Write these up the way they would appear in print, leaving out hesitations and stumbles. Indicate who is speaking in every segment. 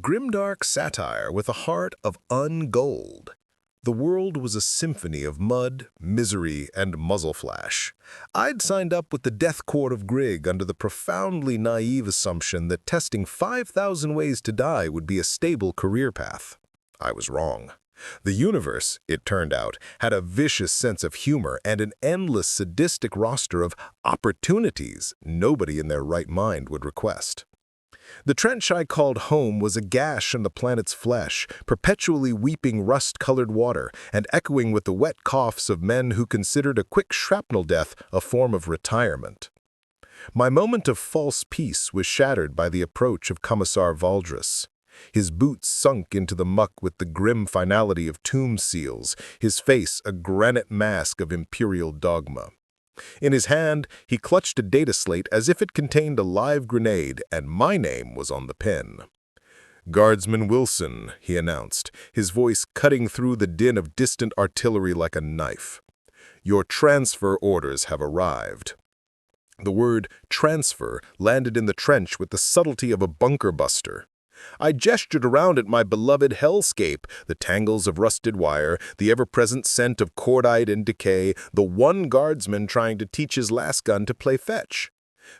Speaker 1: grimdark satire with a heart of ungold. The world was a symphony of mud, misery, and muzzle flash. I'd signed up with the Death Court of Grig under the profoundly naive assumption that testing 5,000 ways to die would be a stable career path. I was wrong. The universe, it turned out, had a vicious sense of humor and an endless sadistic roster of opportunities nobody in their right mind would request. The trench I called home was a gash in the planet's flesh, perpetually weeping rust-colored water and echoing with the wet coughs of men who considered a quick shrapnel death a form of retirement. My moment of false peace was shattered by the approach of Commissar Valdres. His boots sunk into the muck with the grim finality of tomb seals, his face a granite mask of imperial dogma. In his hand, he clutched a data slate as if it contained a live grenade, and my name was on the pen. "Guardsman Wilson," he announced, his voice cutting through the din of distant artillery like a knife. "Your transfer orders have arrived." The word transfer landed in the trench with the subtlety of a bunker buster. I gestured around at my beloved hellscape, the tangles of rusted wire, the ever-present scent of cordite and decay, the one guardsman trying to teach his last gun to play fetch.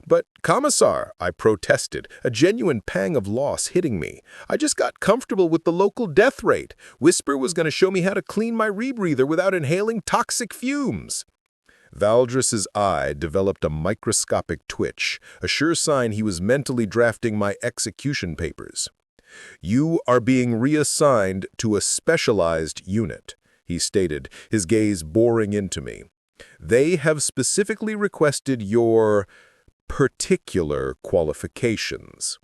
Speaker 1: "But, Commissar," I protested, a genuine pang of loss hitting me. "I just got comfortable with the local death rate. Whisper was going to show me how to clean my rebreather without inhaling toxic fumes." Valdres's eye developed a microscopic twitch, a sure sign he was mentally drafting my execution papers. "You are being reassigned to a specialized unit," he stated, his gaze boring into me. "They have specifically requested your particular qualifications."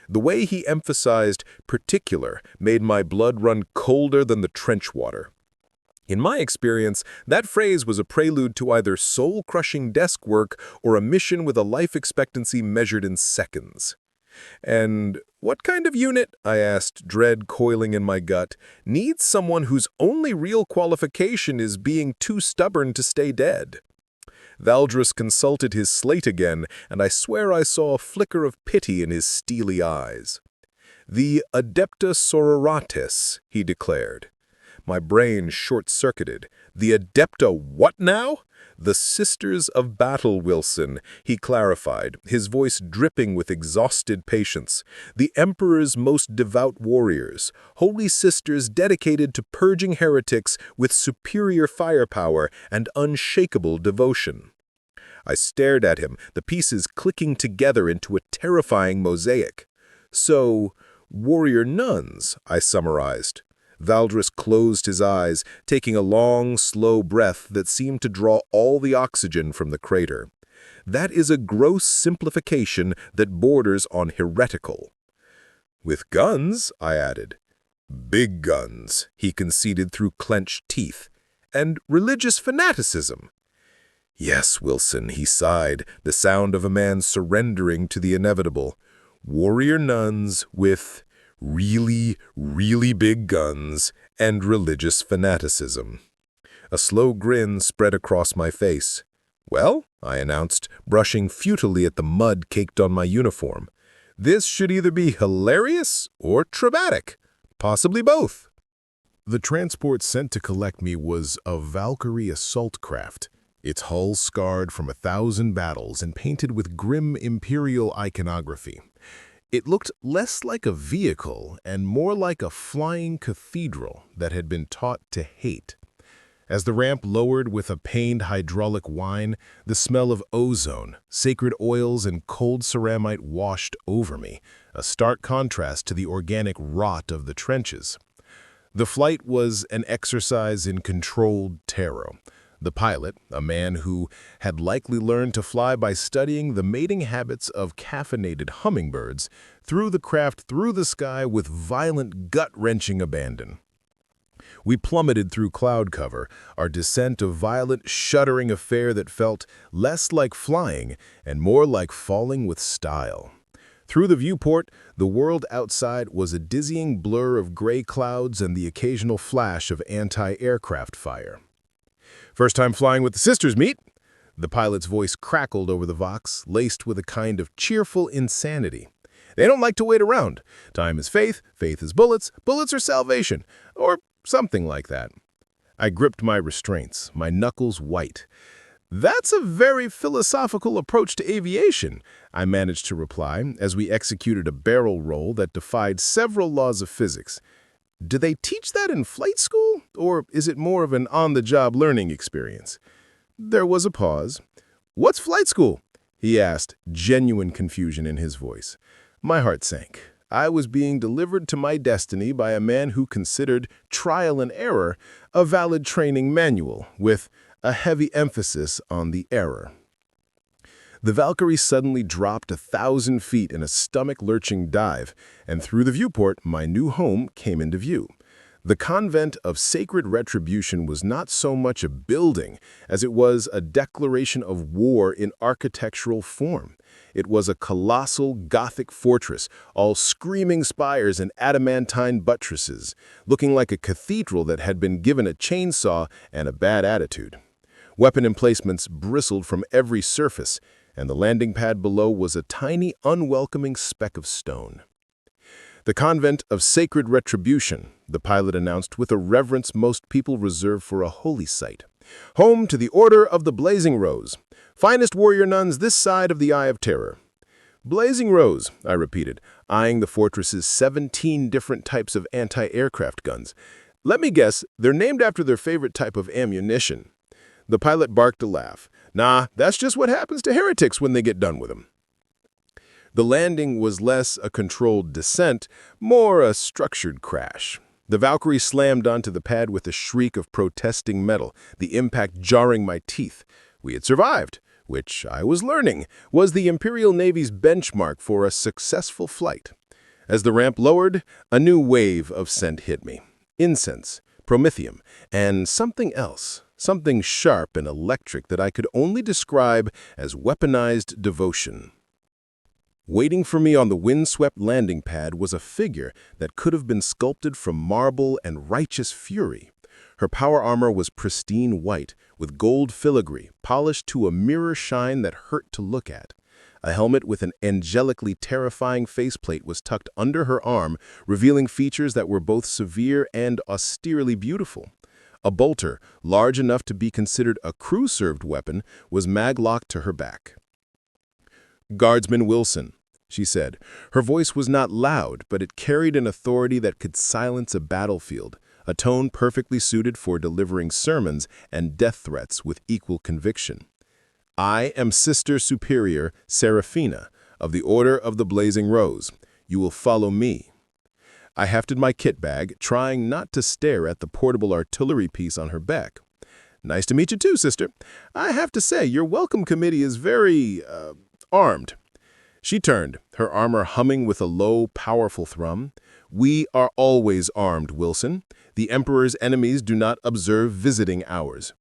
Speaker 1: The way he emphasized particular made my blood run colder than the trench water. In my experience, that phrase was a prelude to either soul-crushing desk work or a mission with a life expectancy measured in seconds. "And what kind of unit," I asked, dread coiling in my gut, "needs someone whose only real qualification is being too stubborn to stay dead?" Valdres consulted his slate again, and I swear I saw a flicker of pity in his steely eyes. "The Adepta Sororitas," he declared. My brain short-circuited. "The Adepta what now?" "The Sisters of Battle, Wilson," he clarified, his voice dripping with exhausted patience. "The Emperor's most devout warriors, holy sisters dedicated to purging heretics with superior firepower and unshakable devotion." I stared at him, the pieces clicking together into a terrifying mosaic. "So, warrior nuns," I summarized. Valdres closed his eyes, taking a long, slow breath that seemed to draw all the oxygen from the crater. "That is a gross simplification that borders on heretical." "With guns," I added. "Big guns," he conceded through clenched teeth. "And religious fanaticism." "Yes, Wilson," he sighed, the sound of a man surrendering to the inevitable. "Warrior nuns with really, really big guns and religious fanaticism." A slow grin spread across my face. "Well," I announced, brushing futilely at the mud caked on my uniform, "this should either be hilarious or traumatic, possibly both." The transport sent to collect me was a Valkyrie assault craft, its hull scarred from 1,000 battles and painted with grim imperial iconography. It looked less like a vehicle and more like a flying cathedral that had been taught to hate. As the ramp lowered with a pained hydraulic whine, the smell of ozone, sacred oils, and cold ceramite washed over me, a stark contrast to the organic rot of the trenches. The flight was an exercise in controlled terror. The pilot, a man who had likely learned to fly by studying the mating habits of caffeinated hummingbirds, threw the craft through the sky with violent, gut-wrenching abandon. We plummeted through cloud cover, our descent a violent, shuddering affair that felt less like flying and more like falling with style. Through the viewport, the world outside was a dizzying blur of gray clouds and the occasional flash of anti-aircraft fire. "First time flying with the sisters, meet?" The pilot's voice crackled over the vox, laced with a kind of cheerful insanity. They don't like to wait around. Time is faith, faith is bullets, bullets are salvation, or something like that. I gripped my restraints, my knuckles white. That's a very philosophical approach to aviation, I managed to reply as we executed a barrel roll that defied several laws of physics. Do they teach that in flight school, or is it more of an on-the-job learning experience? There was a pause. What's flight school? He asked, genuine confusion in his voice. My heart sank. I was being delivered to my destiny by a man who considered trial and error a valid training manual, with a heavy emphasis on the error. The Valkyrie suddenly dropped 1,000 feet in a stomach-lurching dive, and through the viewport, my new home came into view. The Convent of Sacred Retribution was not so much a building as it was a declaration of war in architectural form. It was a colossal Gothic fortress, all screaming spires and adamantine buttresses, looking like a cathedral that had been given a chainsaw and a bad attitude. Weapon emplacements bristled from every surface, and the landing pad below was a tiny, unwelcoming speck of stone. The Convent of Sacred Retribution, the pilot announced with a reverence most people reserve for a holy site. Home to the Order of the Blazing Rose, finest warrior nuns this side of the Eye of Terror. Blazing Rose, I repeated, eyeing the fortress's 17 different types of anti-aircraft guns. Let me guess, they're named after their favorite type of ammunition. The pilot barked a laugh. Nah, that's just what happens to heretics when they get done with them. The landing was less a controlled descent, more a structured crash. The Valkyrie slammed onto the pad with a shriek of protesting metal, the impact jarring my teeth. We had survived, which, I was learning, was the Imperial Navy's benchmark for a successful flight. As the ramp lowered, a new wave of scent hit me. Incense, promethium, and something else, something sharp and electric that I could only describe as weaponized devotion. Waiting for me on the windswept landing pad was a figure that could have been sculpted from marble and righteous fury. Her power armor was pristine white, with gold filigree, polished to a mirror shine that hurt to look at. A helmet with an angelically terrifying faceplate was tucked under her arm, revealing features that were both severe and austerely beautiful. A bolter, large enough to be considered a crew-served weapon, was mag-locked to her back. Guardsman Wilson, she said. Her voice was not loud, but it carried an authority that could silence a battlefield, a tone perfectly suited for delivering sermons and death threats with equal conviction. I am Sister Superior Seraphina of the Order of the Blazing Rose. You will follow me. I hefted my kit bag, trying not to stare at the portable artillery piece on her back. Nice to meet you too, sister. I have to say, your welcome committee is very, armed. She turned, her armor humming with a low, powerful thrum. We are always armed, Wilson. The Emperor's enemies do not observe visiting hours.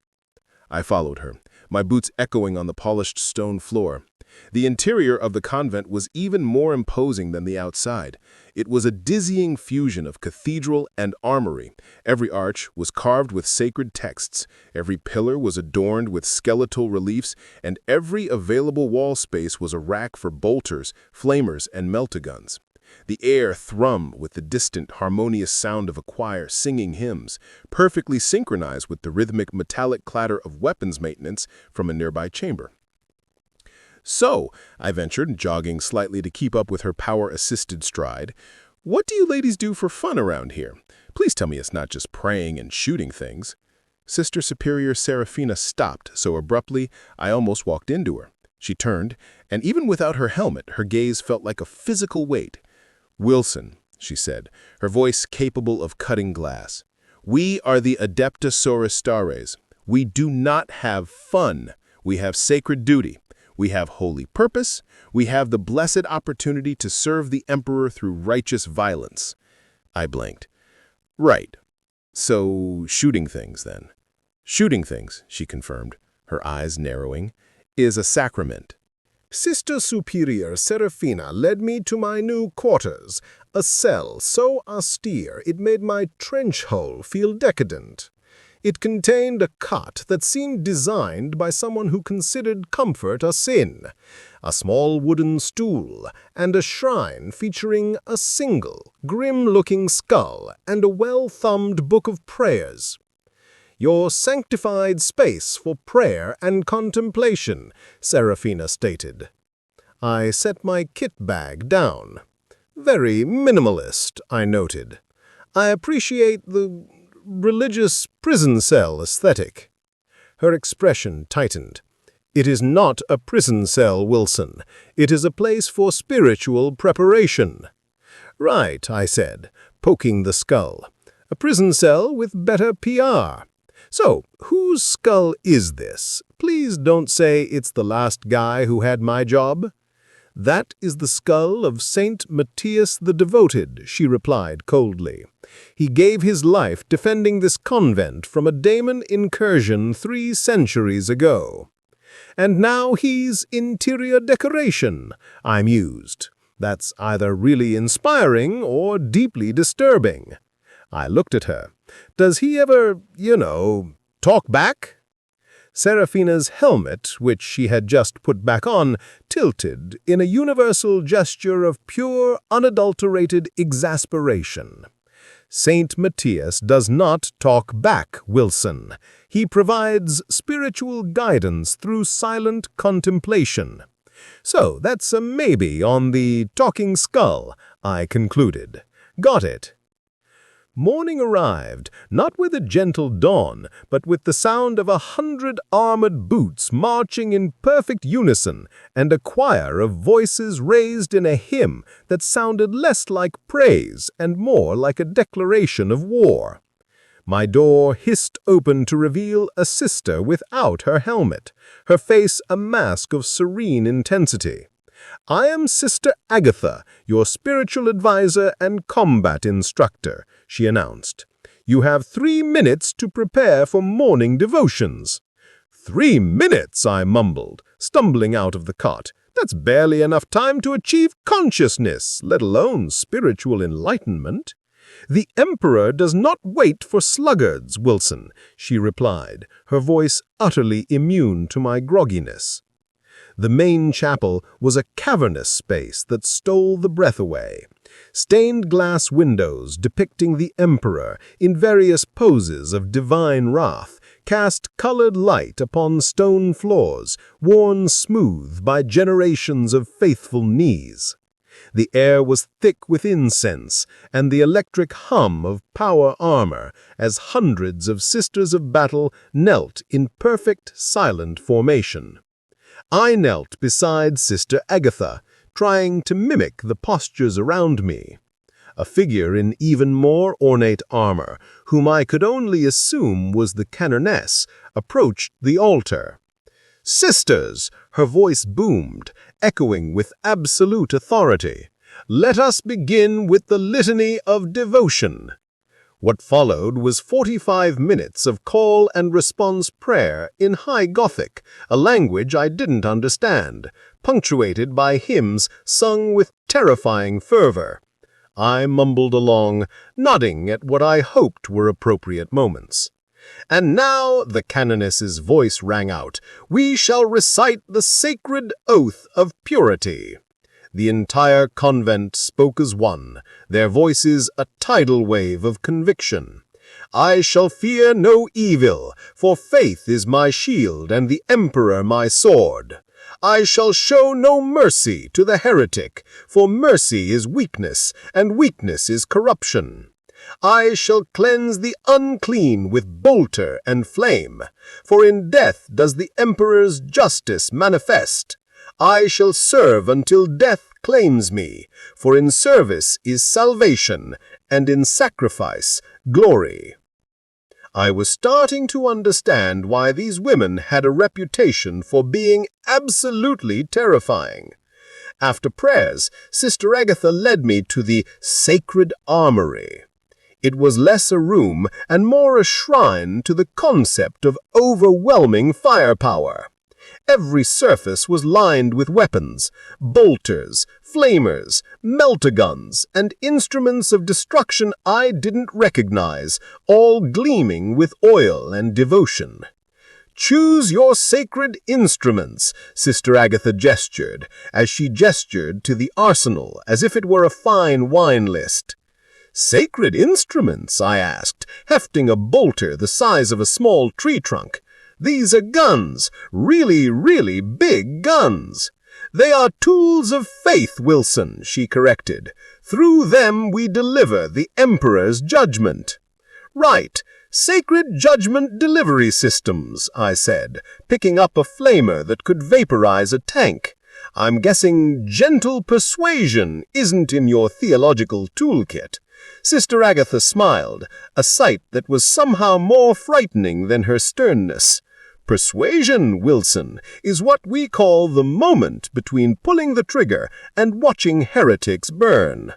Speaker 1: I followed her, my boots echoing on the polished stone floor. The interior of the convent was even more imposing than the outside. It was a dizzying fusion of cathedral and armory. Every arch was carved with sacred texts, every pillar was adorned with skeletal reliefs, and every available wall space was a rack for bolters, flamers, and meltaguns. The air thrummed with the distant, harmonious sound of a choir singing hymns, perfectly synchronized with the rhythmic metallic clatter of weapons maintenance from a nearby chamber. So, I ventured, jogging slightly to keep up with her power-assisted stride, what do you ladies do for fun around here? Please tell me it's not just praying and shooting things. Sister Superior Seraphina stopped so abruptly I almost walked into her. She turned, and even without her helmet, her gaze felt like a physical weight. Wilson, she said, her voice capable of cutting glass. We are the Adepta Sororitas. We do not have fun. We have sacred duty. We have holy purpose. We have the blessed opportunity to serve the Emperor through righteous violence. I blinked. Right. So, shooting things, then. Shooting things, she confirmed, her eyes narrowing, is a sacrament.
Speaker 2: Sister Superior Seraphina led me to my new quarters, a cell so austere it made my trench hole feel decadent. It contained a cot that seemed designed by someone who considered comfort a sin, a small wooden stool, and a shrine featuring a single, grim-looking skull and a well-thumbed book of prayers. "Your sanctified space for prayer and contemplation," Serafina stated. I set my kit bag down. "Very minimalist," I noted. "I appreciate the religious prison cell aesthetic." Her expression tightened. "It is not a prison cell, Wilson. It is a place for spiritual preparation." "Right," I said, poking the skull. "A prison cell with better PR. So, whose skull is this? Please don't say it's the last guy who had my job." "That is the skull of Saint Matthias the Devoted," she replied coldly. "He gave his life defending this convent from a demon incursion 3 centuries ago. And now he's interior decoration," I mused. "That's either really inspiring or deeply disturbing." I looked at her. "Does he ever, talk back?" Serafina's helmet, which she had just put back on, tilted in a universal gesture of pure, unadulterated exasperation. "Saint Matthias does not talk back, Wilson. He provides spiritual guidance through silent contemplation." "So that's a maybe on the talking skull," I concluded. "Got it." Morning arrived, not with a gentle dawn, but with the sound of 100 armored boots marching in perfect unison, and a choir of voices raised in a hymn that sounded less like praise and more like a declaration of war. My door hissed open to reveal a sister without her helmet, her face a mask of serene intensity. "I am Sister Agatha, your spiritual advisor and combat instructor," she announced. "You have 3 minutes to prepare for morning devotions." "3 minutes," I mumbled, stumbling out of the cot. "That's barely enough time to achieve consciousness, let alone spiritual enlightenment." "The Emperor does not wait for sluggards, Wilson," she replied, her voice utterly immune to my grogginess. The main chapel was a cavernous space that stole the breath away. Stained glass windows depicting the Emperor in various poses of divine wrath cast colored light upon stone floors, worn smooth by generations of faithful knees. The air was thick with incense and the electric hum of power armor as hundreds of Sisters of Battle knelt in perfect, silent formation. I knelt beside Sister Agatha, trying to mimic the postures around me. A figure in even more ornate armor, whom I could only assume was the canoness, approached the altar. "Sisters," her voice boomed, echoing with absolute authority, "let us begin with the litany of devotion." What followed was 45 minutes of call and response prayer in High Gothic, a language I didn't understand, punctuated by hymns sung with terrifying fervor. I mumbled along, nodding at what I hoped were appropriate moments. "And now," the canoness's voice rang out, "we shall recite the sacred oath of purity." The entire convent spoke as one, their voices a tidal wave of conviction. "I shall fear no evil, for faith is my shield and the Emperor my sword. I shall show no mercy to the heretic, for mercy is weakness, and weakness is corruption. I shall cleanse the unclean with bolter and flame, for in death does the Emperor's justice manifest. I shall serve until death claims me, for in service is salvation, and in sacrifice glory." I was starting to understand why these women had a reputation for being absolutely terrifying. After prayers, Sister Agatha led me to the Sacred Armory. It was less a room and more a shrine to the concept of overwhelming firepower. Every surface was lined with weapons, bolters, flamers, meltaguns, and instruments of destruction I didn't recognize, all gleaming with oil and devotion. "Choose your sacred instruments," Sister Agatha gestured, as she gestured to the arsenal as if it were a fine wine list. "Sacred instruments?" I asked, hefting a bolter the size of a small tree trunk. "These are guns, really, really big guns." "They are tools of faith, Wilson," she corrected. "Through them we deliver the Emperor's judgment." "Right. Sacred Judgment Delivery Systems," I said, picking up a flamer that could vaporize a tank. "I'm guessing gentle persuasion isn't in your theological toolkit." Sister Agatha smiled, a sight that was somehow more frightening than her sternness. "Persuasion, Wilson, is what we call the moment between pulling the trigger and watching heretics burn."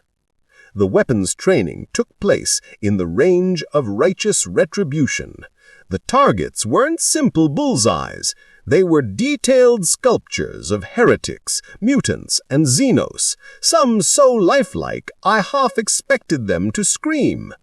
Speaker 2: The weapons training took place in the range of righteous retribution. The targets weren't simple bullseyes. They were detailed sculptures of heretics, mutants, and xenos, some so lifelike I half expected them to scream.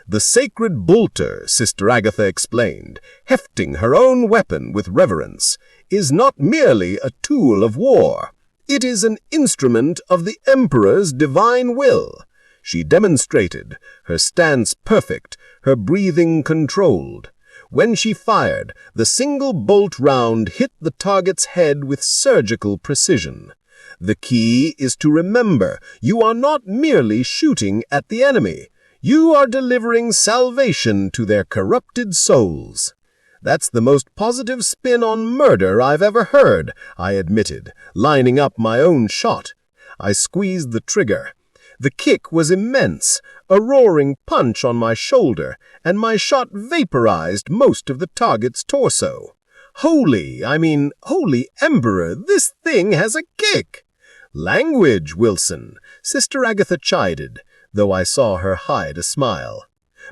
Speaker 2: "The sacred bolter," Sister Agatha explained, hefting her own weapon with reverence, "is not merely a tool of war. It is an instrument of the Emperor's divine will." She demonstrated, her stance perfect, her breathing controlled. When she fired, the single bolt round hit the target's head with surgical precision. The key is to remember you are not merely shooting at the enemy. You are delivering salvation to their corrupted souls. "That's the most positive spin on murder I've ever heard," I admitted, lining up my own shot. I squeezed the trigger. The kick was immense, a roaring punch on my shoulder, and my shot vaporized most of the target's torso. Holy Emperor, this thing has a kick! "Language, Wilson," Sister Agatha chided, though I saw her hide a smile.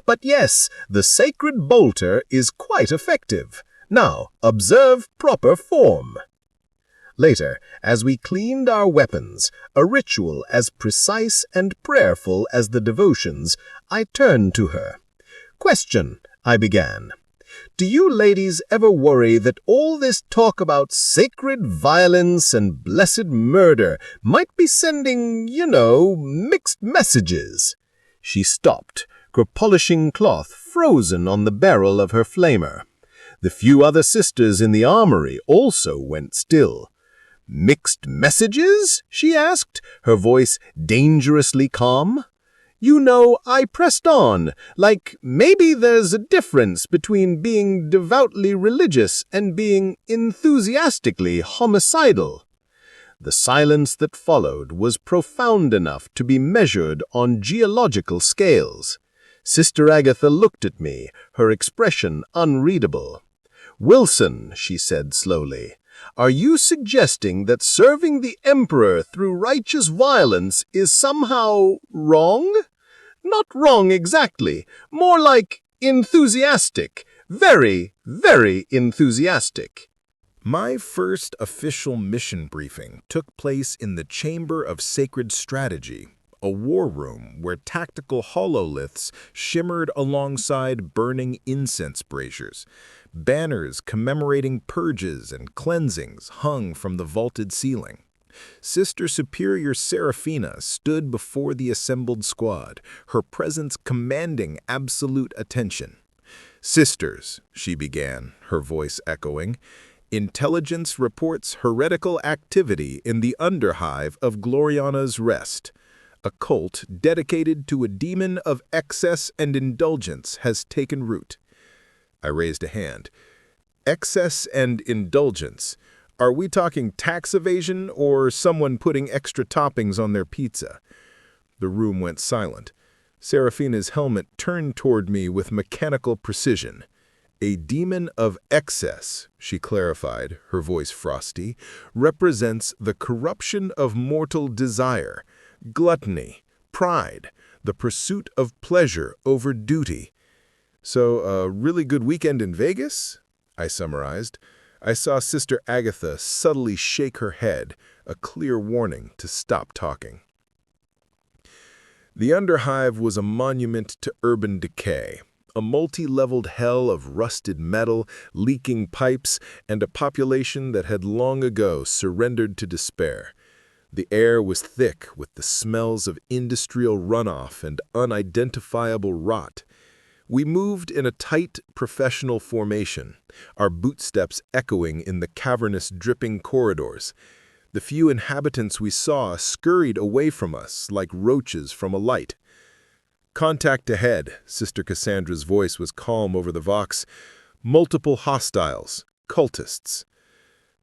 Speaker 2: "But yes, the sacred bolter is quite effective. Now, observe proper form." Later, as we cleaned our weapons, a ritual as precise and prayerful as the devotions, I turned to her. "Question," I began. "Do you ladies ever worry that all this talk about sacred violence and blessed murder might be sending, mixed messages?" She stopped, her polishing cloth frozen on the barrel of her flamer. The few other sisters in the armory also went still. "Mixed messages?" she asked, her voice dangerously calm. I pressed on, like maybe there's a difference between being devoutly religious and being enthusiastically homicidal. The silence that followed was profound enough to be measured on geological scales. Sister Agatha looked at me, her expression unreadable. "Wilson," she said slowly, "are you suggesting that serving the Emperor through righteous violence is somehow wrong?" "Not wrong exactly, more like enthusiastic, very, very enthusiastic."
Speaker 1: My first official mission briefing took place in the Chamber of Sacred Strategy, a war room where tactical hololiths shimmered alongside burning incense braziers. Banners commemorating purges and cleansings hung from the vaulted ceiling. Sister Superior Seraphina stood before the assembled squad, her presence commanding absolute attention. "Sisters," she began, her voice echoing, "intelligence reports heretical activity in the underhive of Gloriana's Rest. A cult dedicated to a demon of excess and indulgence has taken root." I raised a hand. "Excess and indulgence. Are we talking tax evasion or someone putting extra toppings on their pizza?" The room went silent. Seraphina's helmet turned toward me with mechanical precision. "A demon of excess," she clarified, her voice frosty, "represents the corruption of mortal desire, gluttony, pride, the pursuit of pleasure over duty." "So, a really good weekend in Vegas?" I summarized. I saw Sister Agatha subtly shake her head, a clear warning to stop talking. The Underhive was a monument to urban decay, a multi-leveled hell of rusted metal, leaking pipes, and a population that had long ago surrendered to despair. The air was thick with the smells of industrial runoff and unidentifiable rot. We moved in a tight, professional formation, our bootsteps echoing in the cavernous, dripping corridors. The few inhabitants we saw scurried away from us like roaches from a light. "Contact ahead," Sister Cassandra's voice was calm over the vox. "Multiple hostiles, cultists."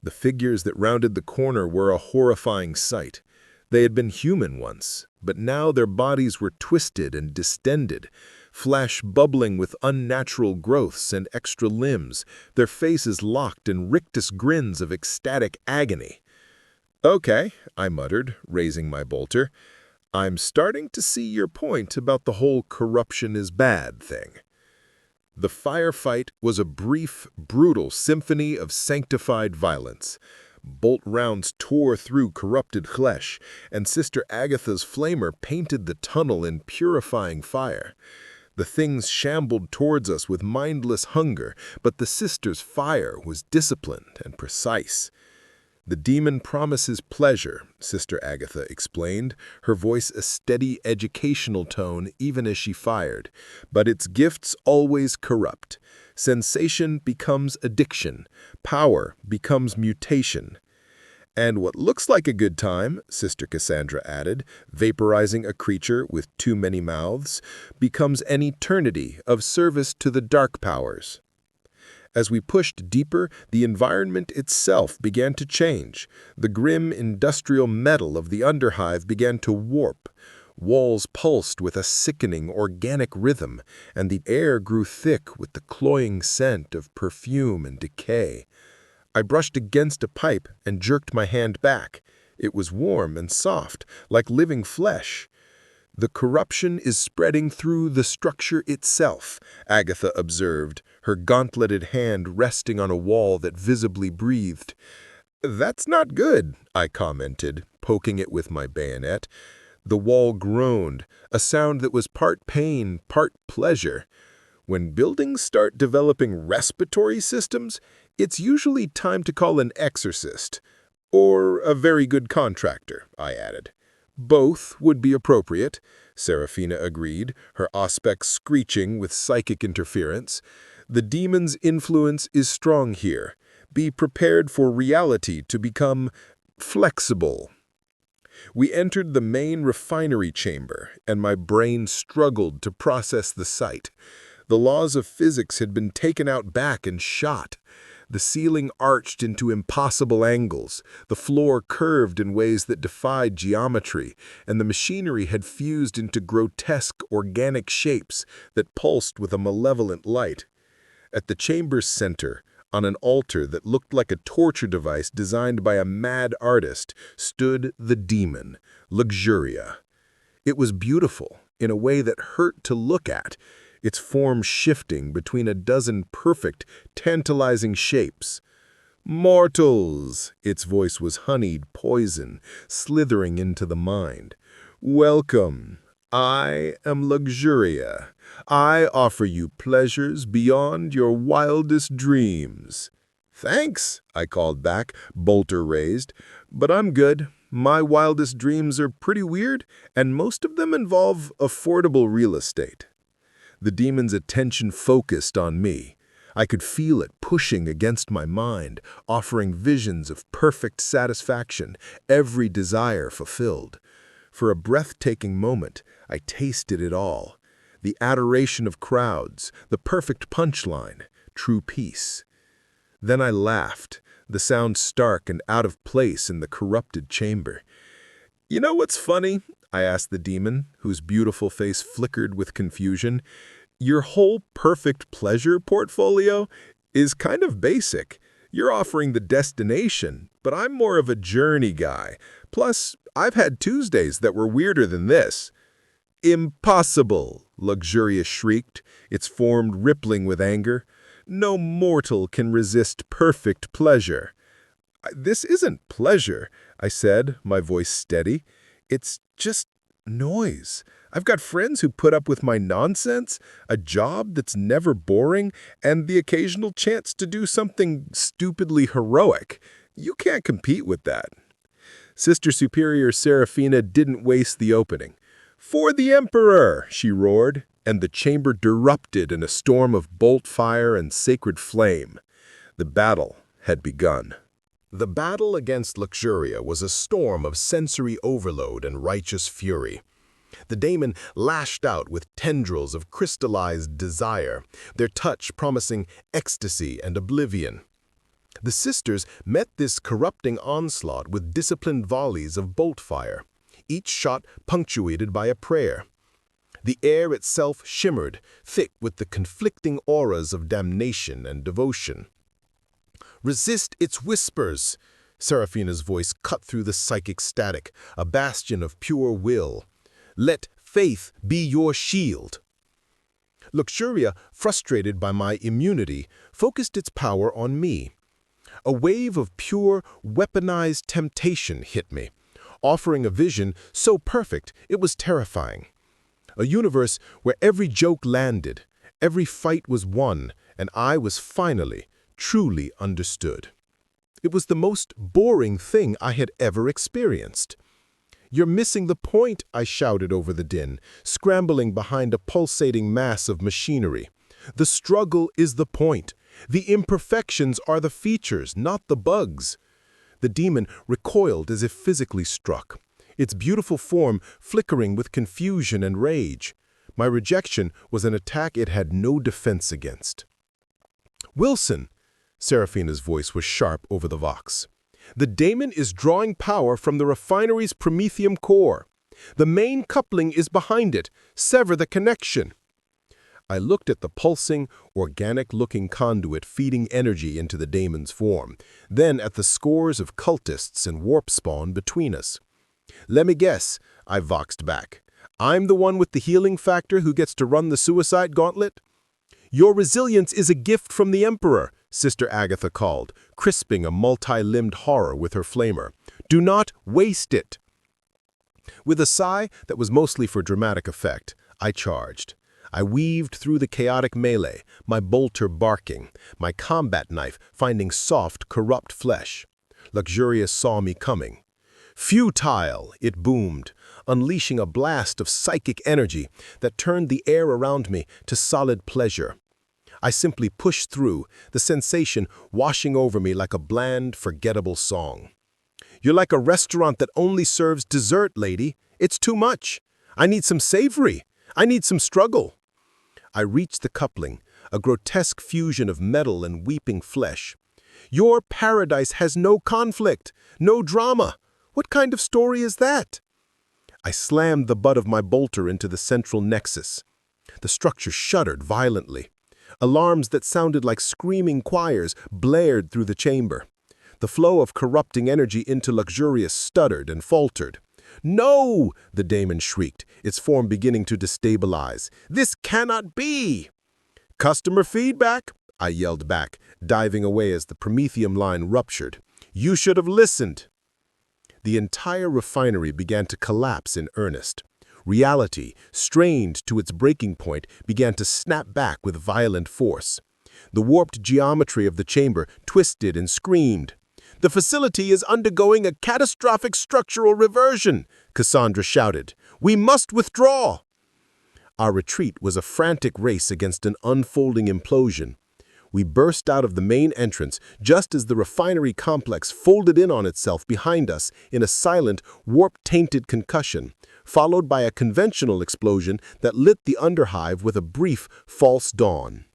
Speaker 1: The figures that rounded the corner were a horrifying sight. They had been human once, but now their bodies were twisted and distended, flesh bubbling with unnatural growths and extra limbs, their faces locked in rictus grins of ecstatic agony. "Okay," I muttered, raising my bolter. "I'm starting to see your point about the whole corruption is bad thing." The firefight was a brief, brutal symphony of sanctified violence. Bolt rounds tore through corrupted flesh, and Sister Agatha's flamer painted the tunnel in purifying fire. The things shambled towards us with mindless hunger, but the sister's fire was disciplined and precise. "The demon promises pleasure," Sister Agatha explained, her voice a steady educational tone even as she fired. "But its gifts always corrupt. Sensation becomes addiction. Power becomes mutation." "And what looks like a good time," Sister Cassandra added, vaporizing a creature with too many mouths, "becomes an eternity of service to the dark powers." As we pushed deeper, the environment itself began to change. The grim industrial metal of the Underhive began to warp. Walls pulsed with a sickening organic rhythm, and the air grew thick with the cloying scent of perfume and decay. I brushed against a pipe and jerked my hand back. It was warm and soft, like living flesh. "The corruption is spreading through the structure itself," Agatha observed, her gauntleted hand resting on a wall that visibly breathed. "That's not good," I commented, poking it with my bayonet. The wall groaned, a sound that was part pain, part pleasure. "When buildings start developing respiratory systems, it's usually time to call an exorcist. Or a very good contractor," I added. "Both would be appropriate," Serafina agreed, her aspect screeching with psychic interference. "The demon's influence is strong here. Be prepared for reality to become flexible." We entered the main refinery chamber, and my brain struggled to process the sight. The laws of physics had been taken out back and shot. The ceiling arched into impossible angles, the floor curved in ways that defied geometry, and the machinery had fused into grotesque organic shapes that pulsed with a malevolent light. At the chamber's center, on an altar that looked like a torture device designed by a mad artist, stood the demon, Luxuria. It was beautiful, in a way that hurt to look at, its form shifting between a dozen perfect, tantalizing shapes. "Mortals!" Its voice was honeyed poison, slithering into the mind. "Welcome. I am Luxuria. I offer you pleasures beyond your wildest dreams." "Thanks," I called back, bolter raised. "But I'm good. My wildest dreams are pretty weird, and most of them involve affordable real estate." The demon's attention focused on me. I could feel it pushing against my mind, offering visions of perfect satisfaction, every desire fulfilled. For a breathtaking moment, I tasted it all. The adoration of crowds, the perfect punchline, true peace. Then I laughed, the sound stark and out of place in the corrupted chamber. "You know what's funny?" I asked the demon, whose beautiful face flickered with confusion. "Your whole perfect pleasure portfolio is kind of basic. You're offering the destination, but I'm more of a journey guy. Plus, I've had Tuesdays that were weirder than this." "Impossible!" Luxuria shrieked, its form rippling with anger.
Speaker 2: No mortal can resist perfect pleasure. This isn't pleasure, I said, my voice steady. It's just noise. I've got friends who put up with my nonsense, a job that's never boring, and the occasional chance to do something stupidly heroic. You can't compete with that. Sister Superior Seraphina didn't waste the opening. "For the Emperor!" she roared, and the chamber erupted in a storm of bolt fire and sacred flame. The battle had begun. The battle against Luxuria was a storm of sensory overload and righteous fury. The daemon lashed out with tendrils of crystallized desire, their touch promising ecstasy and oblivion. The sisters met this corrupting onslaught with disciplined volleys of bolt fire, each shot punctuated by a prayer. The air itself shimmered, thick with the conflicting auras of damnation and devotion. "Resist its whispers!" Seraphina's voice cut through the psychic static, a bastion of pure will. "Let faith be your shield." Luxuria, frustrated by my immunity, focused its power on me. A wave of pure, weaponized temptation hit me, offering a vision so perfect it was terrifying. A universe where every joke landed, every fight was won, and I was finally, truly understood. It was the most boring thing I had ever experienced. "You're missing the point," I shouted over the din, scrambling behind a pulsating mass of machinery. "The struggle is the point. The imperfections are the features, not the bugs." The demon recoiled as if physically struck, its beautiful form flickering with confusion and rage. My rejection was an attack it had no defense against. "Wilson," Seraphina's voice was sharp over the vox, "the daemon is drawing power from the refinery's promethium core. The main coupling is behind it. Sever the connection." I looked at the pulsing, organic-looking conduit feeding energy into the daemon's form, then at the scores of cultists and warp spawn between us. "Let me guess," I voxed back. "I'm the one with the healing factor who gets to run the suicide gauntlet?" "Your resilience is a gift from the Emperor," Sister Agatha called, crisping a multi-limbed horror with her flamer. "Do not waste it." With a sigh that was mostly for dramatic effect, I charged. I weaved through the chaotic melee, my bolter barking, my combat knife finding soft, corrupt flesh. Luxuria saw me coming. "Futile!" it boomed, unleashing a blast of psychic energy that turned the air around me to solid pleasure. I simply pushed through, the sensation washing over me like a bland, forgettable song. "You're like a restaurant that only serves dessert, lady. It's too much. I need some savory. I need some struggle." I reached the coupling, a grotesque fusion of metal and weeping flesh. "Your paradise has no conflict, no drama. What kind of story is that?" I slammed the butt of my bolter into the central nexus. The structure shuddered violently. Alarms that sounded like screaming choirs blared through the chamber. The flow of corrupting energy into Luxuria stuttered and faltered. "No!" the daemon shrieked, its form beginning to destabilize. "This cannot be!" "Customer feedback!" I yelled back, diving away as the promethium line ruptured. "You should have listened!" The entire refinery began to collapse in earnest. Reality, strained to its breaking point, began to snap back with violent force. The warped geometry of the chamber twisted and screamed. "The facility is undergoing a catastrophic structural reversion," Cassandra shouted. "We must withdraw!" Our retreat was a frantic race against an unfolding implosion. We burst out of the main entrance just as the refinery complex folded in on itself behind us in a silent, warp-tainted concussion, followed by a conventional explosion that lit the underhive with a brief, false dawn.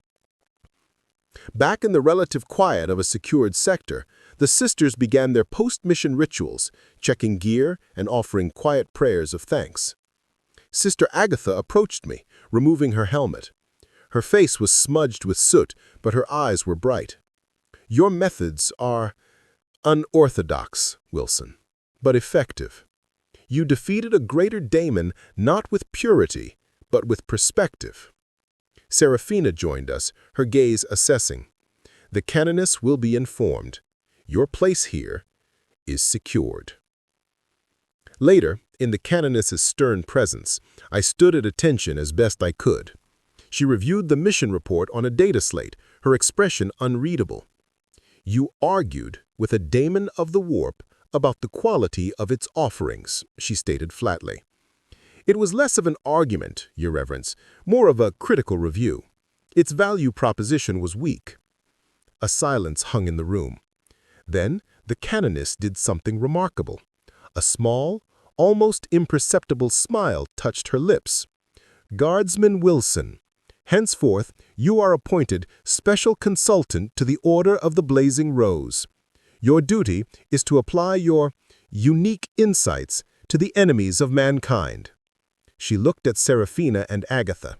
Speaker 2: Back in the relative quiet of a secured sector, the sisters began their post-mission rituals, checking gear and offering quiet prayers of thanks. Sister Agatha approached me, removing her helmet. Her face was smudged with soot, but her eyes were bright. "Your methods are unorthodox, Wilson, but effective. You defeated a greater daemon not with purity, but with perspective." Seraphina joined us, her gaze assessing. The canoness will be informed. Your place here is secured. Later, in the canoness's stern presence, I stood at attention as best I could. She reviewed the mission report on a data slate, her expression unreadable. You argued with a daemon of the warp about the quality of its offerings, she stated flatly. It was less of an argument, Your Reverence, more of a critical review. Its value proposition was weak. A silence hung in the room. Then the canoness did something remarkable. A small, almost imperceptible smile touched her lips. Guardsman Wilson, henceforth you are appointed special consultant to the Order of the Blazing Rose. Your duty is to apply your unique insights to the enemies of mankind. She looked at Seraphina and Agatha.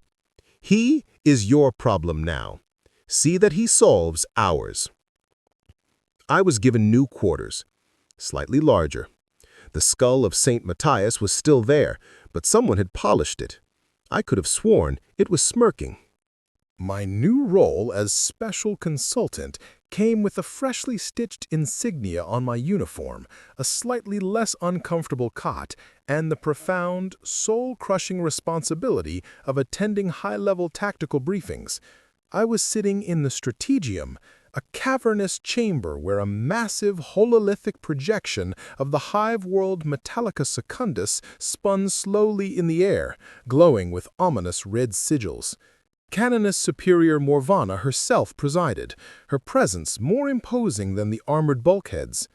Speaker 2: He is your problem now. See that he solves ours. I was given new quarters, slightly larger. The skull of St. Matthias was still there, but someone had polished it. I could have sworn it was smirking. My new role as special consultant came with a freshly stitched insignia on my uniform, a slightly less uncomfortable cot, and the profound, soul-crushing responsibility of attending high-level tactical briefings. I was sitting in the Strategium, a cavernous chamber where a massive hololithic projection of the hive-world Metallica Secundus spun slowly in the air, glowing with ominous red sigils. Canoness Superior Morvana herself presided, her presence more imposing than the armored bulkheads.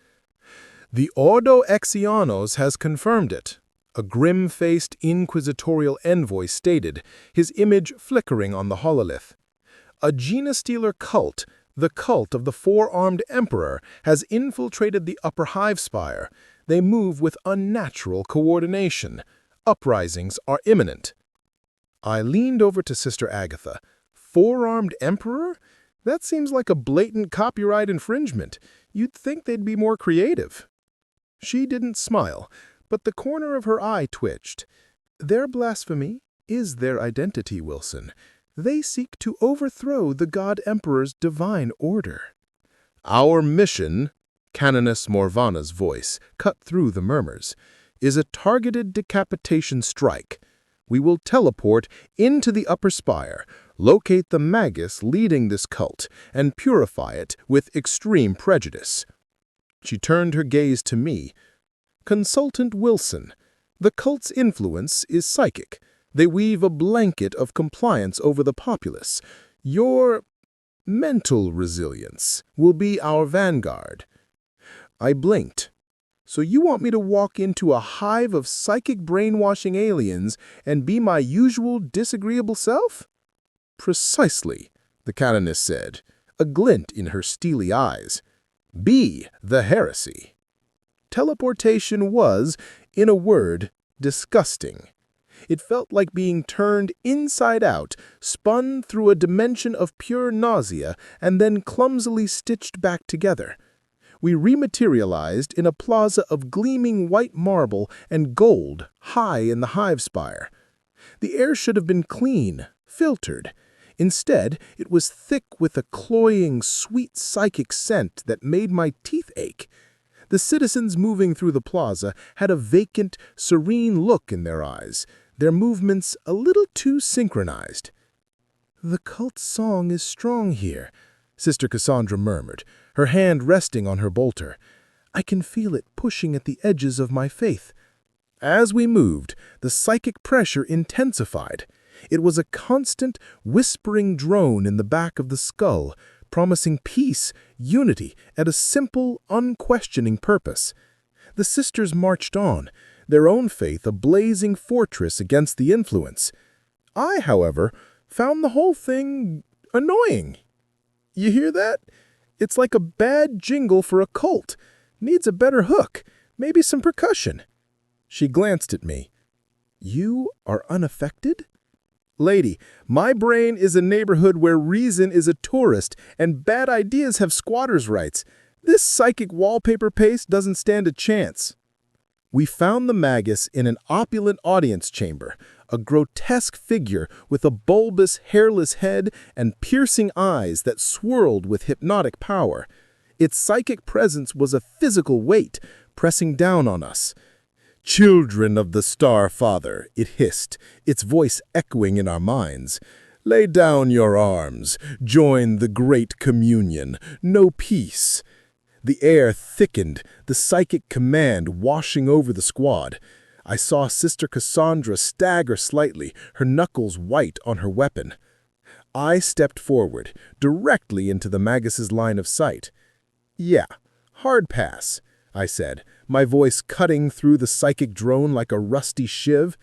Speaker 2: The Ordo Exianos has confirmed it, a grim-faced inquisitorial envoy stated, his image flickering on the hololith. A Gena-stealer cult, the cult of the four-armed emperor, has infiltrated the upper hive spire. They move with unnatural coordination. Uprisings are imminent. I leaned over to Sister Agatha. Four-armed emperor? That seems like a blatant copyright infringement. You'd think they'd be more creative. She didn't smile, but the corner of her eye twitched. Their blasphemy is their identity, Wilson. They seek to overthrow the God Emperor's divine order. Our mission, Canoness Morvana's voice cut through the murmurs, is a targeted decapitation strike. We will teleport into the upper spire, locate the magus leading this cult, and purify it with extreme prejudice. She turned her gaze to me. Consultant Wilson, the cult's influence is psychic. They weave a blanket of compliance over the populace. Your mental resilience will be our vanguard. I blinked. So you want me to walk into a hive of psychic brainwashing aliens and be my usual disagreeable self? Precisely, the canoness said, a glint in her steely eyes. Be the heresy. Teleportation was, in a word, disgusting. It felt like being turned inside out, spun through a dimension of pure nausea, and then clumsily stitched back together. We rematerialized in a plaza of gleaming white marble and gold high in the hive spire. The air should have been clean, filtered. Instead, it was thick with a cloying, sweet psychic scent that made my teeth ache. The citizens moving through the plaza had a vacant, serene look in their eyes, their movements a little too synchronized. The cult song is strong here, Sister Cassandra murmured, her hand resting on her bolter. I can feel it pushing at the edges of my faith. As we moved, the psychic pressure intensified. It was a constant, whispering drone in the back of the skull, promising peace, unity, and a simple, unquestioning purpose. The sisters marched on, their own faith a blazing fortress against the influence. I, however, found the whole thing annoying. You hear that? It's like a bad jingle for a cult. Needs a better hook, maybe some percussion. She glanced at me. You are unaffected? Lady, my brain is a neighborhood where reason is a tourist and bad ideas have squatters' rights. This psychic wallpaper paste doesn't stand a chance. We found the Magus in an opulent audience chamber, a grotesque figure with a bulbous, hairless head and piercing eyes that swirled with hypnotic power. Its psychic presence was a physical weight, pressing down on us. "Children of the Star Father," it hissed, its voice echoing in our minds. "Lay down your arms. Join the Great Communion. No peace." The air thickened, the psychic command washing over the squad. I saw Sister Cassandra stagger slightly, her knuckles white on her weapon. I stepped forward, directly into the Magus's line of sight. "Yeah, hard pass," I said, my voice cutting through the psychic drone like a rusty shiv.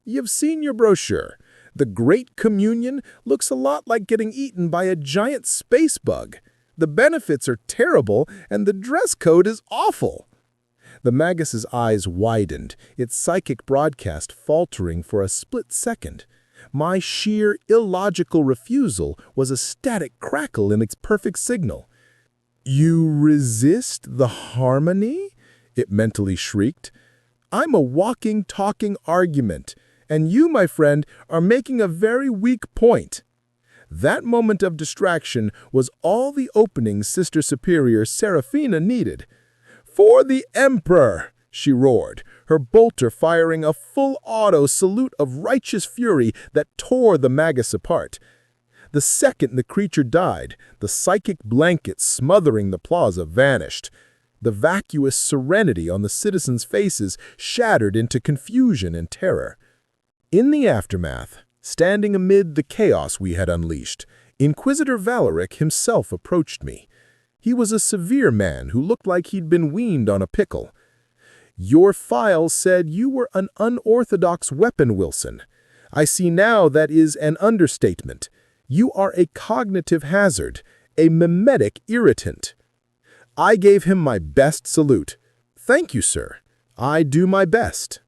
Speaker 2: "You've seen your brochure. The Great Communion looks a lot like getting eaten by a giant space bug. The benefits are terrible, and the dress code is awful." The Magus's eyes widened, its psychic broadcast faltering for a split second. My sheer, illogical refusal was a static crackle in its perfect signal. "You resist the harmony?" it mentally shrieked. "I'm a walking, talking argument, and you, my friend, are making a very weak point." That moment of distraction was all the opening Sister Superior Seraphina needed. "For the Emperor!" she roared, her bolter firing a full-auto salute of righteous fury that tore the Magus apart. The second the creature died, the psychic blanket smothering the plaza vanished. The vacuous serenity on the citizens' faces shattered into confusion and terror. In the aftermath, standing amid the chaos we had unleashed, Inquisitor Valeric himself approached me. He was a severe man who looked like he'd been weaned on a pickle. "Your file said you were an unorthodox weapon, Wilson. I see now that is an understatement. You are a cognitive hazard, a mimetic irritant." I gave him my best salute. "Thank you, sir. I do my best."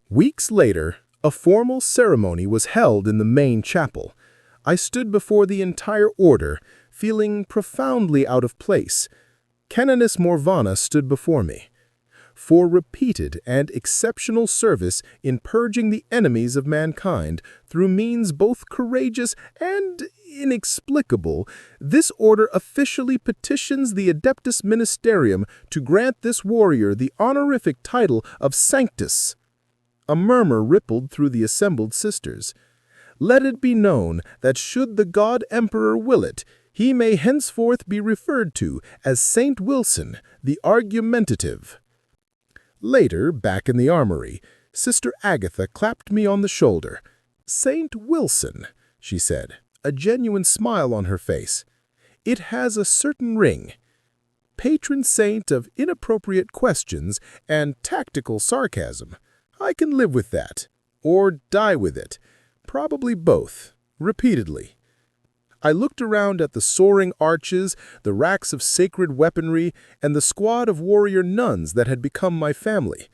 Speaker 2: Weeks later, a formal ceremony was held in the main chapel. I stood before the entire order, feeling profoundly out of place. Canoness Morvana stood before me. For repeated and exceptional service in purging the enemies of mankind through means both courageous and inexplicable, this order officially petitions the Adeptus Ministerium to grant this warrior the honorific title of Sanctus. A murmur rippled through the assembled sisters. "Let it be known that should the God Emperor will it, he may henceforth be referred to as Saint Wilson, the Argumentative." Later, back in the armory, Sister Agatha clapped me on the shoulder. "Saint Wilson," she said, a genuine smile on her face. "It has a certain ring. Patron saint of inappropriate questions and tactical sarcasm. I can live with that, or die with it. Probably both, repeatedly." I looked around at the soaring arches, the racks of sacred weaponry, and the squad of warrior nuns that had become my family.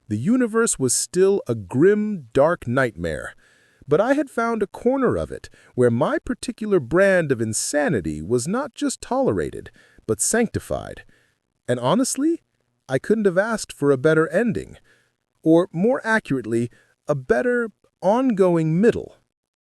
Speaker 2: The universe was still a grim, dark nightmare, but I had found a corner of it where my particular brand of insanity was not just tolerated, but sanctified. And honestly, I couldn't have asked for a better ending, or more accurately, a better, ongoing middle.